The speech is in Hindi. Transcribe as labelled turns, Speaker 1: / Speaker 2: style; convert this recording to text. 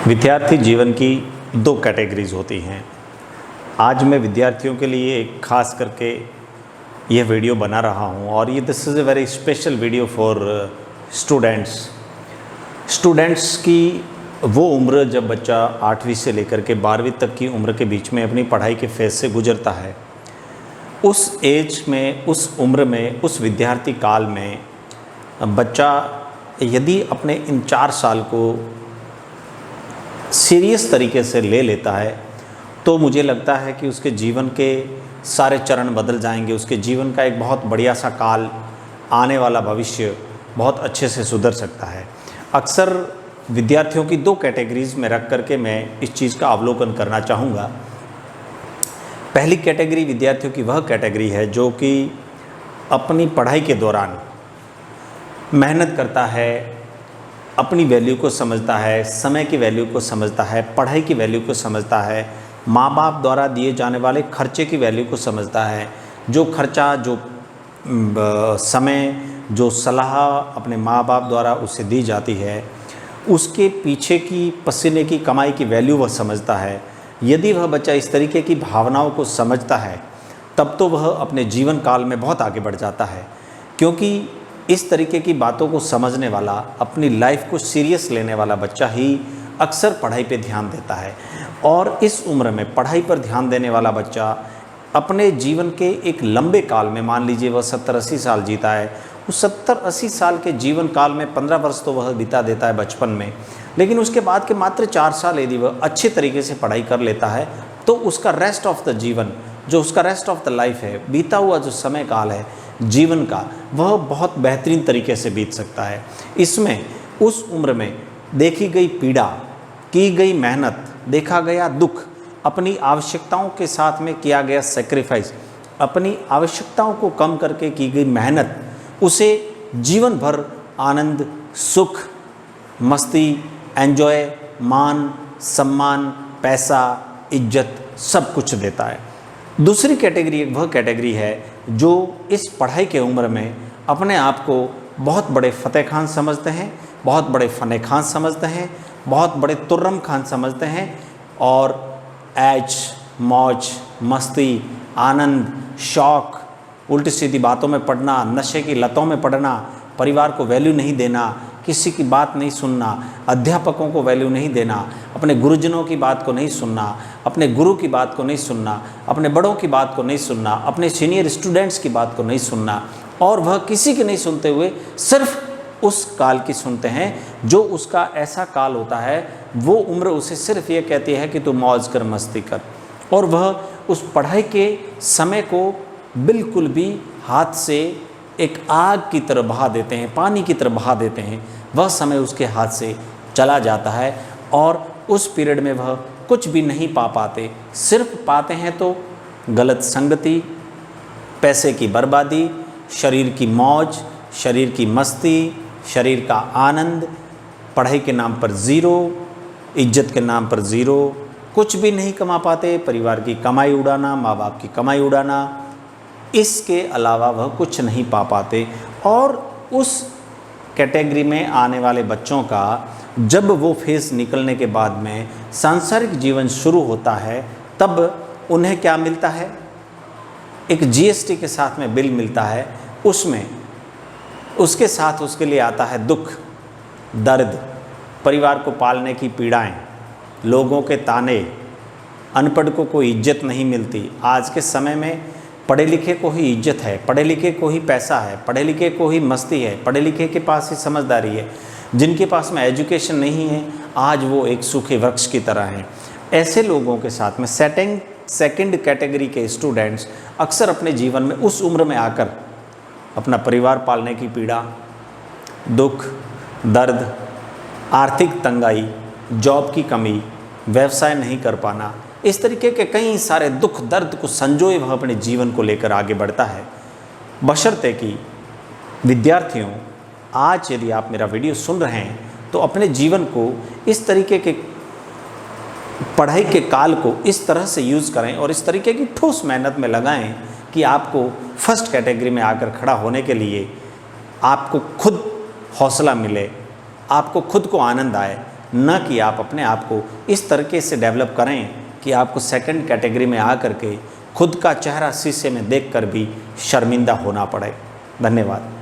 Speaker 1: विद्यार्थी जीवन की दो कैटेगरीज होती हैं। आज मैं विद्यार्थियों के लिए एक खास करके यह वीडियो बना रहा हूं और ये this is a very special video for students की वो उम्र जब बच्चा 8वीं से लेकर के 12वीं तक की उम्र के बीच में अपनी पढ़ाई के फेज से गुजरता है। उस एज में, उस उम्र में, उस विद्यार्थी काल में बच्चा यदि अपने इन 4 साल को सीरियस तरीके से ले लेता है तो मुझे लगता है कि उसके जीवन के सारे चरण बदल जाएंगे। उसके जीवन का एक बहुत बढ़िया सा काल, आने वाला भविष्य बहुत अच्छे से सुधर सकता है। अक्सर विद्यार्थियों की 2 कैटेगरीज में रख करके मैं इस चीज़ का अवलोकन करना चाहूँगा। पहली कैटेगरी विद्यार्थियों की वह कैटेगरी है जो कि अपनी पढ़ाई के दौरान मेहनत करता है, अपनी वैल्यू को समझता है, समय की वैल्यू को समझता है, पढ़ाई की वैल्यू को समझता है, माँ बाप द्वारा दिए जाने वाले खर्चे की वैल्यू को समझता है। जो खर्चा, जो समय, जो सलाह अपने माँ बाप द्वारा उसे दी जाती है, उसके पीछे की पसीने की कमाई की वैल्यू वह समझता है। यदि वह बच्चा इस तरीके की भावनाओं को समझता है तब तो वह अपने जीवन काल में बहुत आगे बढ़ जाता है, क्योंकि इस तरीके की बातों को समझने वाला, अपनी लाइफ को सीरियस लेने वाला बच्चा ही अक्सर पढ़ाई पे ध्यान देता है। और इस उम्र में पढ़ाई पर ध्यान देने वाला बच्चा अपने जीवन के एक लंबे काल में, मान लीजिए वह 70-80 साल जीता है, उस 70-80 साल के जीवन काल में 15 वर्ष तो वह बिता देता है बचपन में, लेकिन उसके बाद के मात्र 4 साल यदि वह अच्छे तरीके से पढ़ाई कर लेता है तो उसका रेस्ट ऑफ द जीवन, जो उसका रेस्ट ऑफ द लाइफ है, बीता हुआ जो समय काल है जीवन का, वह बहुत बेहतरीन तरीके से बीत सकता है। इसमें उस उम्र में देखी गई पीड़ा, की गई मेहनत, देखा गया दुख, अपनी आवश्यकताओं के साथ में किया गया सेक्रीफाइस, अपनी आवश्यकताओं को कम करके की गई मेहनत, उसे जीवन भर आनंद, सुख, मस्ती, एंजॉय, मान, सम्मान, पैसा, इज्जत सब कुछ देता है। दूसरी कैटेगरी वह कैटेगरी है जो इस पढ़ाई के उम्र में अपने आप को बहुत बड़े फतेह खान समझते हैं, बहुत बड़े फ़ने खान समझते हैं, बहुत बड़े तुर्रम खान समझते हैं और ऐश, मौज, मस्ती, आनंद, शौक़, उल्टी सीधी बातों में पड़ना, नशे की लतों में पड़ना, परिवार को वैल्यू नहीं देना, किसी की बात नहीं सुनना, अध्यापकों को वैल्यू नहीं देना, अपने गुरुजनों की बात को नहीं सुनना, अपने गुरु की बात को नहीं सुनना, अपने बड़ों की बात को नहीं सुनना, अपने सीनियर स्टूडेंट्स की बात को नहीं सुनना, और वह किसी की नहीं सुनते हुए सिर्फ उस काल की सुनते हैं जो उसका ऐसा काल होता है। वो उम्र उसे सिर्फ ये कहती है कि तू मौज कर, मस्ती कर, और वह उस पढ़ाई के समय को बिल्कुल भी हाथ से एक आग की तरह बहा देते हैं, पानी की तरह बहा देते हैं। वह समय उसके हाथ से चला जाता है और उस पीरियड में वह कुछ भी नहीं पा पाते। सिर्फ पाते हैं तो गलत संगति, पैसे की बर्बादी, शरीर की मौज, शरीर की मस्ती, शरीर का आनंद, पढ़ाई के नाम पर ज़ीरो, इज्जत के नाम पर ज़ीरो, कुछ भी नहीं कमा पाते, परिवार की कमाई उड़ाना, माँ बाप की कमाई उड़ाना, इसके अलावा वह कुछ नहीं पा पाते। और उस कैटेगरी में आने वाले बच्चों का जब वो फेस निकलने के बाद में सांसारिक जीवन शुरू होता है, तब उन्हें क्या मिलता है? एक जीएसटी के साथ में बिल मिलता है, उसमें उसके साथ उसके लिए आता है दुख, दर्द, परिवार को पालने की पीड़ाएं, लोगों के ताने, अनपढ़ को कोई इज्जत नहीं मिलती। आज के समय में पढ़े लिखे को ही इज्जत है, पढ़े लिखे को ही पैसा है, पढ़े लिखे को ही मस्ती है, पढ़े लिखे के पास ही समझदारी है। जिनके पास में एजुकेशन नहीं है आज वो एक सूखे वृक्ष की तरह हैं। ऐसे लोगों के साथ में सेकंड कैटेगरी के स्टूडेंट्स अक्सर अपने जीवन में उस उम्र में आकर अपना परिवार पालने की पीड़ा, दुख, दर्द, आर्थिक तंगाई, जॉब की कमी, व्यवसाय नहीं कर पाना, इस तरीके के कई सारे दुख दर्द को संजोए वह अपने जीवन को लेकर आगे बढ़ता है। बशर्ते कि विद्यार्थियों, आज यदि आप मेरा वीडियो सुन रहे हैं तो अपने जीवन को इस तरीके के पढ़ाई के काल को इस तरह से यूज़ करें और इस तरीके की ठोस मेहनत में लगाएं कि आपको फर्स्ट कैटेगरी में आकर खड़ा होने के लिए आपको खुद हौसला मिले, आपको खुद को आनंद आए, न कि आप अपने आप को इस तरीके से डेवलप करें कि आपको सेकंड कैटेगरी में आकर के खुद का चेहरा शीशे में देखकर भी शर्मिंदा होना पड़े। धन्यवाद।